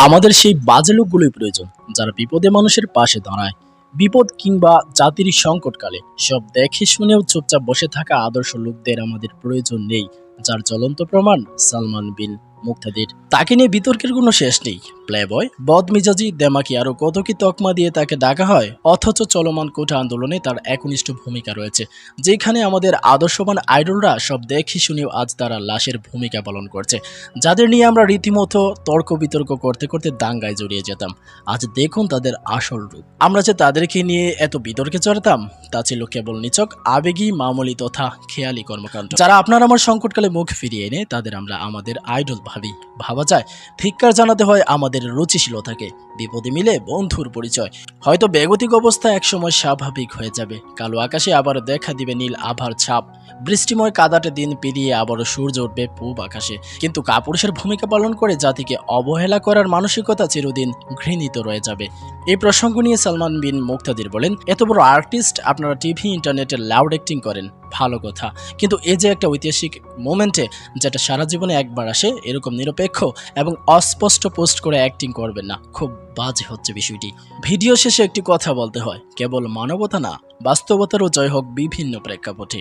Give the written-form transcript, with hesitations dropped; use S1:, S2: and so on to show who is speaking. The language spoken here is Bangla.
S1: আমাদের সেই বাজে লোকগুলোই প্রয়োজন, যারা বিপদে মানুষের পাশে দাঁড়ায়। বিপদ কিংবা জাতির সংকটকালে সব দেখে শুনেও চুপচাপ বসে থাকা আদর্শ লোকদের আমাদের প্রয়োজন নেই, যার জ্বলন্ত প্রমাণ সালমান বিন মুক্তাদির। তাকে নিয়ে বিতর্কের কোনো শেষ নেই। প্লেবয়, বদমেজাজি, দেমাকি আরো কত কি তকমা দিয়ে তাকে ডাকা হয়, অথচ চলমান কোটা আন্দোলনে তার একনিষ্ঠ ভূমিকা রয়েছে, যেখানে আমাদের আদর্শবান আইডলরা সব দেখে শুনেও আজ তারা লাশের ভূমিকা পালন করছে, যাদের নিয়ে আমরা রীতিমতো তর্ক বিতর্ক করতে করতে দাঙ্গায় জড়িয়ে যেতাম। আজ দেখুন তাদের আসল রূপ। আমরা যে তাদেরকে নিয়ে এত বিতর্কে জড়াতাম, তা ছিল কেবল নিছক আবেগী, মামুলি তথা খেয়ালি কর্মকাণ্ড। যারা আপনার আমার সংকটকালে মুখ ফিরিয়ে এনে তাদের আমরা আমাদের আইডল ভাবা যায়, ধিক্কার জানাতে হয় আমাদের রুচিশীলতাকে। বিপদে মিলে বন্ধুর পরিচয়। হয়তো বেগতিক অবস্থা একসময় স্বাভাবিক হয়ে যাবে, কালো আকাশে আবার দেখা দিবে নীল আভার ছাপ, বৃষ্টিময় কাদাটে দিন পেরিয়ে আবারও সূর্য উঠবে পূব আকাশে, কিন্তু কাপুরুষের ভূমিকা পালন করে জাতিকে অবহেলা করার মানসিকতা চিরদিন ঘৃণিত রয়ে যাবে। এই প্রসঙ্গ নিয়ে সালমান বিন মুক্তাদির বলেন, এত বড় আর্টিস্ট আপনারা টিভি ইন্টারনেটে লাউড অ্যাক্টিং করেন, ভালো কথা, কিন্তু এই যে একটা ঐতিহাসিক মোমেন্টে যেটা সারা জীবনে একবার আসে, এরকম নিরপেক্ষ এবং অস্পষ্ট পোস্ট করে অ্যাক্টিং করবেন না। খুব বাজে হচ্ছে বিষয়টি। ভিডিও শেষে একটি কথা বলতে হয়, কেবল মানবতা না, বাস্তবতারও জয় হোক বিভিন্ন প্রেক্ষাপটে।